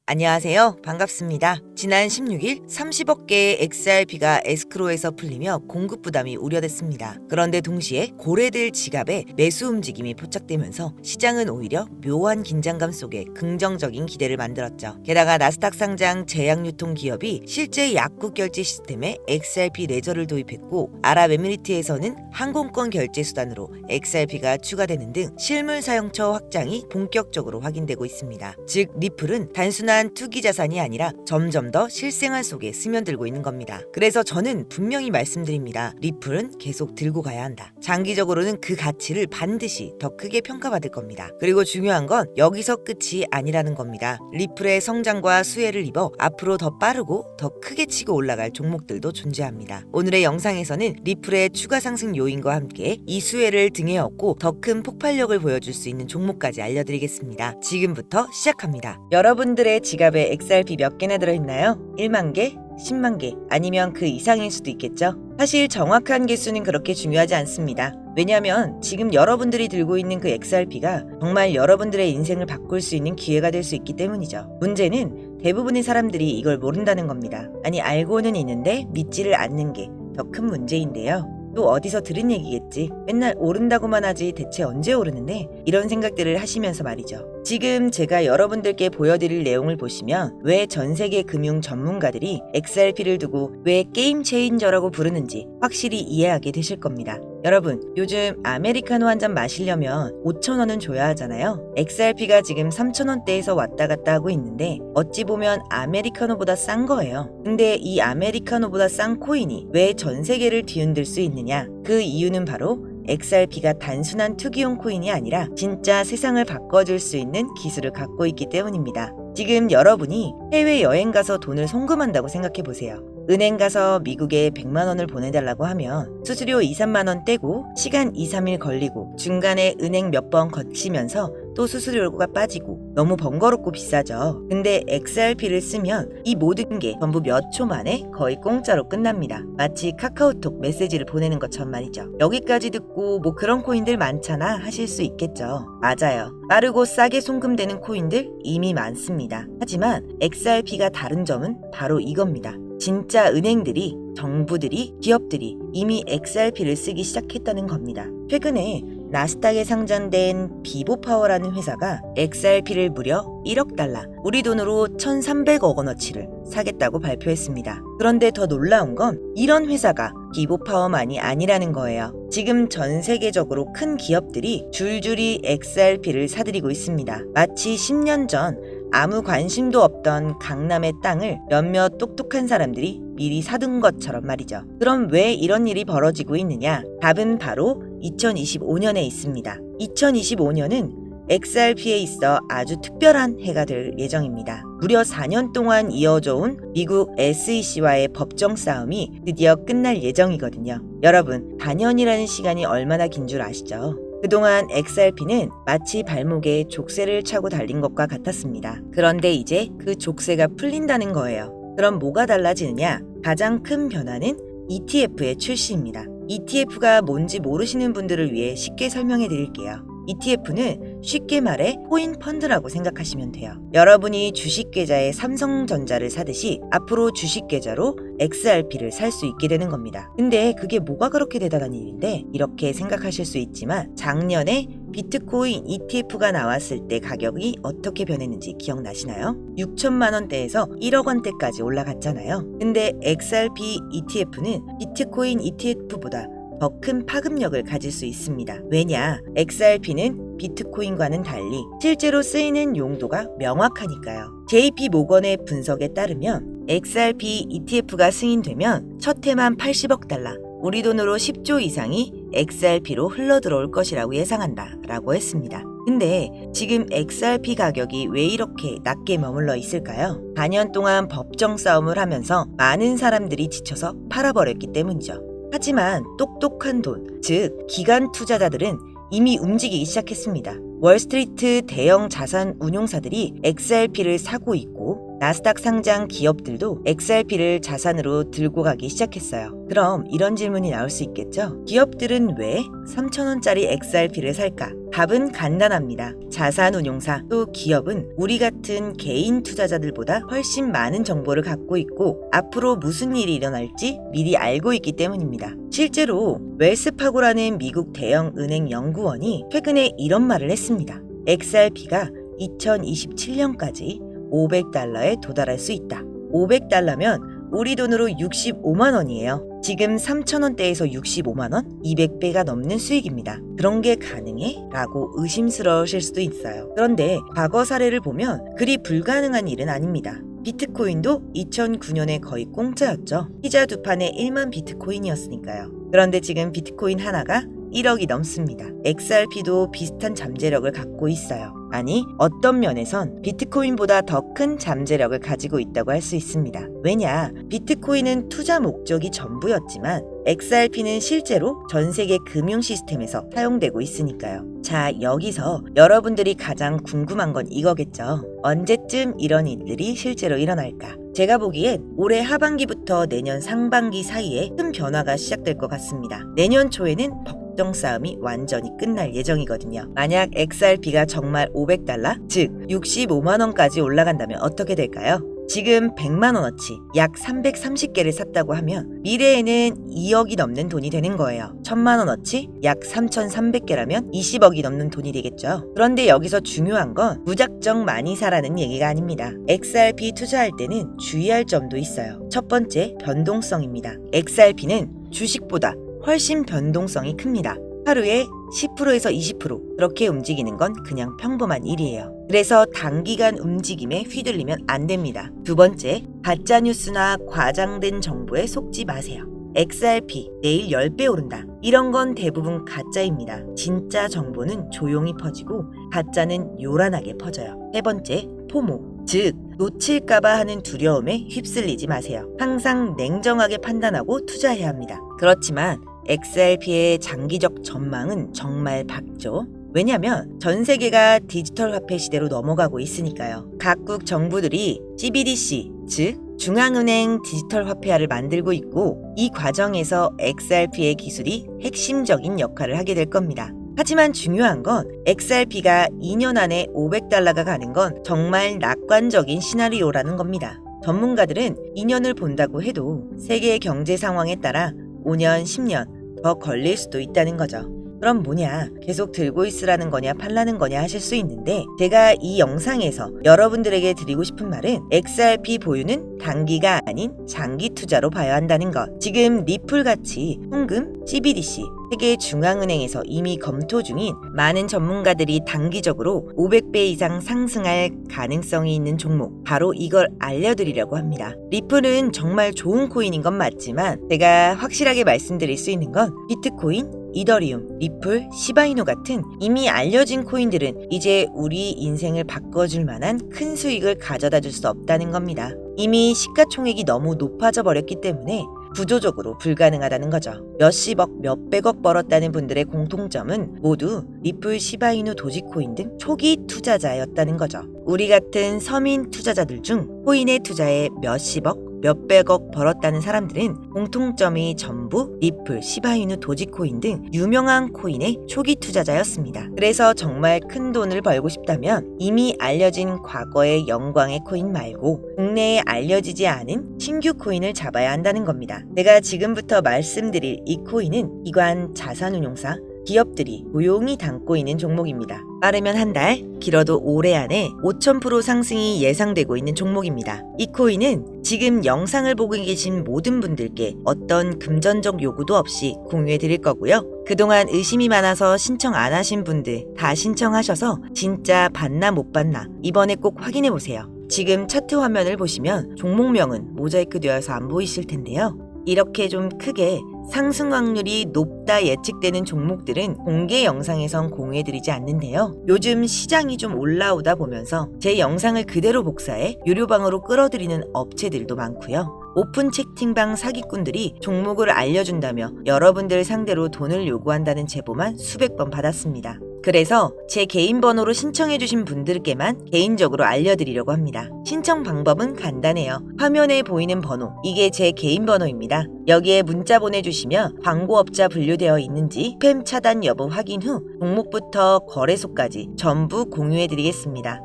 안녕하세요. 반갑습니다. 지난 16일 30억 개의 XRP가 에스크로에서 풀리며 공급 부담이 우려됐습니다. 그런데 동시에 고래들 지갑에 매수 움직임이 포착되면서 시장은 오히려 묘한 긴장감 속에 긍정적인 기대를 만들었죠. 게다가 나스닥 상장 제약유통 기업이 실제 약국 결제 시스템에 XRP 레저를 도입했고, 아랍에미리트에서는 항공권 결제 수단으로 XRP가 추가되는 등 실물 사용처 확장이 본격적으로 확인되고 있습니다. 즉, 리플은 단순한 투기 자산이 아니라 점점 더 실생활 속에 스며들고 있는 겁니다. 그래서 저는 분명히 말씀드립니다. 리플은 계속 들고 가야 한다. 장기적으로는 그 가치를 반드시 더 크게 평가받을 겁니다. 그리고 중요한 건 여기서 끝이 아니라는 겁니다. 리플의 성장과 수혜를 입어 앞으로 더 빠르고 더 크게 치고 올라갈 종목들도 존재합니다. 오늘의 영상에서는 리플의 추가 상승 요인과 함께 이 수혜를 등에 업고 더 큰 폭발력을 보여줄 수 있는 종목까지 알려드리겠습니다. 지금부터 시작합니다. 여러분들의 지갑에 XRP 몇 개나 들어있나요? 1만 개? 10만 개? 아니면 그 이상일 수도 있겠죠? 사실 정확한 개수는 그렇게 중요하지 않습니다. 왜냐하면 지금 여러분들이 들고 있는 그 XRP가 정말 여러분들의 인생을 바꿀 수 있는 기회가 될 수 있기 때문이죠. 문제는 대부분의 사람들이 이걸 모른다는 겁니다. 아니, 알고는 있는데 믿지를 않는 게 더 큰 문제인데요. 또 어디서 들은 얘기겠지. 맨날 오른다고만 하지 대체 언제 오르는데? 이런 생각들을 하시면서 말이죠. 지금 제가 여러분들께 보여드릴 내용을 보시면 왜 전 세계 금융 전문가들이 XRP를 두고 왜 게임 체인저라고 부르는지 확실히 이해하게 되실 겁니다. 여러분, 요즘 아메리카노 한 잔 마시려면 5,000원은 줘야 하잖아요. XRP가 지금 3,000원대에서 왔다 갔다 하고 있는데 어찌 보면 아메리카노보다 싼 거예요. 근데 이 아메리카노보다 싼 코인이 왜 전 세계를 뒤흔들 수 있느냐? 그 이유는 바로 XRP가 단순한 투기용 코인이 아니라 진짜 세상을 바꿔줄 수 있는 기술을 갖고 있기 때문입니다. 지금 여러분이 해외여행 가서 돈을 송금한다고 생각해보세요. 은행 가서 미국에 100만 원을 보내달라고 하면 수수료 2, 3만 원 떼고 시간 2, 3일 걸리고 중간에 은행 몇 번 거치면서 또 수수료가 빠지고 너무 번거롭고 비싸죠. 근데 XRP를 쓰면 이 모든 게 전부 몇 초 만에 거의 공짜로 끝납니다. 마치 카카오톡 메시지를 보내는 것처럼 말이죠. 여기까지 듣고 뭐 그런 코인들 많잖아 하실 수 있겠죠. 맞아요. 빠르고 싸게 송금되는 코인들 이미 많습니다. 하지만 XRP가 다른 점은 바로 이겁니다. 진짜 은행들이, 정부들이, 기업들이 이미 XRP를 쓰기 시작했다는 겁니다. 최근에 나스닥에 상장된 비보파워라는 회사가 XRP를 무려 1억 달러, 우리 돈으로 1,300억 원어치를 사겠다고 발표했습니다. 그런데 더 놀라운 건 이런 회사가 비보파워만이 아니라는 거예요. 지금 전 세계적으로 큰 기업들이 줄줄이 XRP를 사들이고 있습니다. 마치 10년 전 아무 관심도 없던 강남의 땅을 몇몇 똑똑한 사람들이 미리 사둔 것처럼 말이죠. 그럼 왜 이런 일이 벌어지고 있느냐? 답은 바로 2025년에 있습니다. 2025년은 XRP에 있어 아주 특별한 해가 될 예정입니다. 무려 4년 동안 이어져 온 미국 SEC와의 법정 싸움이 드디어 끝날 예정이거든요. 여러분, 4년이라는 시간이 얼마나 긴 줄 아시죠? 그동안 XRP는 마치 발목에 족쇄를 차고 달린 것과 같았습니다. 그런데 이제 그 족쇄가 풀린다는 거예요. 그럼 뭐가 달라지느냐? 가장 큰 변화는 ETF의 출시입니다. ETF가 뭔지 모르시는 분들을 위해 쉽게 설명해 드릴게요. ETF는 쉽게 말해 코인 펀드라고 생각하시면 돼요. 여러분이 주식 계좌에 삼성전자를 사듯이 앞으로 주식 계좌로 XRP를 살 수 있게 되는 겁니다. 근데 그게 뭐가 그렇게 대단한 일인데? 이렇게 생각하실 수 있지만 작년에 비트코인 ETF가 나왔을 때 가격이 어떻게 변했는지 기억나시나요? 6천만 원대에서 1억 원대까지 올라갔잖아요. 근데 XRP ETF는 비트코인 ETF보다 더 큰 파급력을 가질 수 있습니다. 왜냐? XRP는 비트코인과는 달리 실제로 쓰이는 용도가 명확하니까요. JP 모건의 분석에 따르면 XRP ETF가 승인되면 첫 해만 80억 달러, 우리 돈으로 10조 이상이 XRP로 흘러들어올 것이라고 예상한다 라고 했습니다. 근데 지금 XRP 가격이 왜 이렇게 낮게 머물러 있을까요? 4년 동안 법정 싸움을 하면서 많은 사람들이 지쳐서 팔아버렸기 때문이죠. 하지만 똑똑한 돈, 즉 기관 투자자들은 이미 움직이기 시작했습니다. 월스트리트 대형 자산 운용사들이 XRP를 사고 있고 나스닥 상장 기업들도 XRP를 자산으로 들고 가기 시작했어요. 그럼 이런 질문이 나올 수 있겠죠? 기업들은 왜 3,000원짜리 XRP를 살까? 답은 간단합니다. 자산운용사 또 기업은 우리 같은 개인 투자자들보다 훨씬 많은 정보를 갖고 있고 앞으로 무슨 일이 일어날지 미리 알고 있기 때문입니다. 실제로 웰스파고라는 미국 대형 은행 연구원이 최근에 이런 말을 했습니다. XRP가 2027년까지 $500에 도달할 수 있다. $500면 우리 돈으로 65만 원이에요. 지금 3,000원대에서 65만 원? 200배가 넘는 수익입니다. 그런 게 가능해? 라고 의심스러우실 수도 있어요. 그런데 과거 사례를 보면 그리 불가능한 일은 아닙니다. 비트코인도 2009년에 거의 공짜였죠. 피자 두 판에 1만 비트코인이었으니까요. 그런데 지금 비트코인 하나가 1억이 넘습니다. XRP도 비슷한 잠재력을 갖고 있어요. 아니, 어떤 면에선 비트코인보다 더 큰 잠재력을 가지고 있다고 할 수 있습니다. 왜냐, 비트코인은 투자 목적이 전부였지만 XRP는 실제로 전 세계 금융 시스템에서 사용되고 있으니까요. 자, 여기서 여러분들이 가장 궁금한 건 이거겠죠. 언제쯤 이런 일들이 실제로 일어날까? 제가 보기엔 올해 하반기부터 내년 상반기 사이에 큰 변화가 시작될 것 같습니다. 내년 초에는 정 싸움이 완전히 끝날 예정이거든요. 만약 XRP가 정말 $500, 즉 65만 원까지 올라간다면 어떻게 될까요? 지금 100만 원어치 약 330개를 샀다고 하면 미래에는 2억이 넘는 돈이 되는 거예요. 1000만 원어치 약 3300개라면 20억이 넘는 돈이 되겠죠. 그런데 여기서 중요한 건 무작정 많이 사라는 얘기가 아닙니다. XRP 투자할 때는 주의할 점도 있어요. 첫 번째, 변동성입니다. XRP는 주식보다 훨씬 변동성이 큽니다. 하루에 10%에서 20% 그렇게 움직이는 건 그냥 평범한 일이에요. 그래서 단기간 움직임에 휘둘리면 안 됩니다. 두 번째, 가짜뉴스나 과장된 정보에 속지 마세요. XRP 내일 10배 오른다. 이런 건 대부분 가짜입니다. 진짜 정보는 조용히 퍼지고 가짜는 요란하게 퍼져요. 세 번째, 포모. 즉, 놓칠까봐 하는 두려움에 휩쓸리지 마세요. 항상 냉정하게 판단하고 투자해야 합니다. 그렇지만 XRP의 장기적 전망은 정말 밝죠. 왜냐하면 전 세계가 디지털 화폐 시대로 넘어가고 있으니까요. 각국 정부들이 CBDC, 즉 중앙은행 디지털 화폐화를 만들고 있고 이 과정에서 XRP의 기술이 핵심적인 역할을 하게 될 겁니다. 하지만 중요한 건 XRP가 2년 안에 $500가 가는 건 정말 낙관적인 시나리오라는 겁니다. 전문가들은 2년을 본다고 해도 세계 경제 상황에 따라 5년, 10년 더 걸릴 수도 있다는 거죠. 그럼 뭐냐, 계속 들고 있으라는 거냐 팔라는 거냐 하실 수 있는데 제가 이 영상에서 여러분들에게 드리고 싶은 말은 XRP 보유는 단기가 아닌 장기 투자로 봐야 한다는 것. 지금 리플같이 송금, CBDC, 세계 중앙은행에서 이미 검토 중인 많은 전문가들이 단기적으로 500배 이상 상승할 가능성이 있는 종목, 바로 이걸 알려드리려고 합니다. 리플은 정말 좋은 코인인 건 맞지만 제가 확실하게 말씀드릴 수 있는 건 비트코인, 이더리움, 리플, 시바이누 같은 이미 알려진 코인들은 이제 우리 인생을 바꿔줄 만한 큰 수익을 가져다 줄 수 없다는 겁니다. 이미 시가총액이 너무 높아져 버렸기 때문에 구조적으로 불가능하다는 거죠. 몇십억, 몇백억 벌었다는 분들의 공통점은 모두 리플, 시바이누, 도지코인 등 초기 투자자였다는 거죠. 우리 같은 서민 투자자들 중 코인에 투자해 몇십억, 몇백억 벌었다는 사람들은 공통점이 전부 리플, 시바이누, 도지코인 등 유명한 코인의 초기 투자자였습니다. 그래서 정말 큰 돈을 벌고 싶다면 이미 알려진 과거의 영광의 코인 말고 국내에 알려지지 않은 신규 코인을 잡아야 한다는 겁니다. 내가 지금부터 말씀드릴 이 코인은 기관 자산운용사, 기업들이 조용히 담고 있는 종목입니다. 빠르면 한 달, 길어도 올해 안에 5000% 상승이 예상되고 있는 종목입니다. 이 코인은 지금 영상을 보고 계신 모든 분들께 어떤 금전적 요구도 없이 공유해 드릴 거고요. 그동안 의심이 많아서 신청 안 하신 분들 다 신청하셔서 진짜 받나 못 받나 이번에 꼭 확인해 보세요. 지금 차트 화면을 보시면 종목명은 모자이크 되어서 안 보이실 텐데요. 이렇게 좀 크게 상승 확률이 높다 예측되는 종목들은 공개 영상에선 공유해드리지 않는데요. 요즘 시장이 좀 올라오다 보면서 제 영상을 그대로 복사해 유료방으로 끌어들이는 업체들도 많고요. 오픈 채팅방 사기꾼들이 종목을 알려준다며 여러분들 상대로 돈을 요구한다는 제보만 수백 번 받았습니다. 그래서 제 개인 번호로 신청해주신 분들께만 개인적으로 알려드리려고 합니다. 신청 방법은 간단해요. 화면에 보이는 번호, 이게 제 개인 번호입니다. 여기에 문자 보내주시면 광고업자 분류되어 있는지 스팸 차단 여부 확인 후 종목부터 거래소까지 전부 공유해드리겠습니다.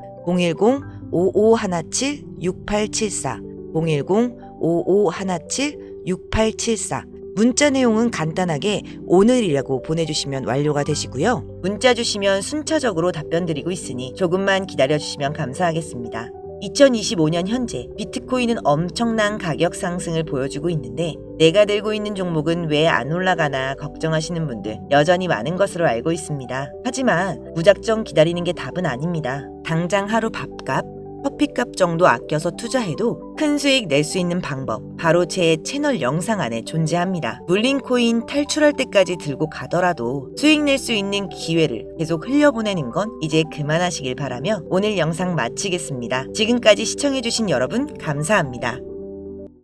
010-5517-6874 010-5517-6874 문자 내용은 간단하게 오늘이라고 보내주시면 완료가 되시고요. 문자 주시면 순차적으로 답변 드리고 있으니 조금만 기다려주시면 감사하겠습니다. 2025년 현재 비트코인은 엄청난 가격 상승을 보여주고 있는데 내가 들고 있는 종목은 왜 안 올라가나 걱정하시는 분들 여전히 많은 것으로 알고 있습니다. 하지만 무작정 기다리는 게 답은 아닙니다. 당장 하루 밥값, 커피값 정도 아껴서 투자해도 큰 수익 낼 수 있는 방법 바로 제 채널 영상 안에 존재합니다. 물린 코인 탈출할 때까지 들고 가더라도 수익 낼 수 있는 기회를 계속 흘려보내는 건 이제 그만하시길 바라며 오늘 영상 마치겠습니다. 지금까지 시청해주신 여러분 감사합니다.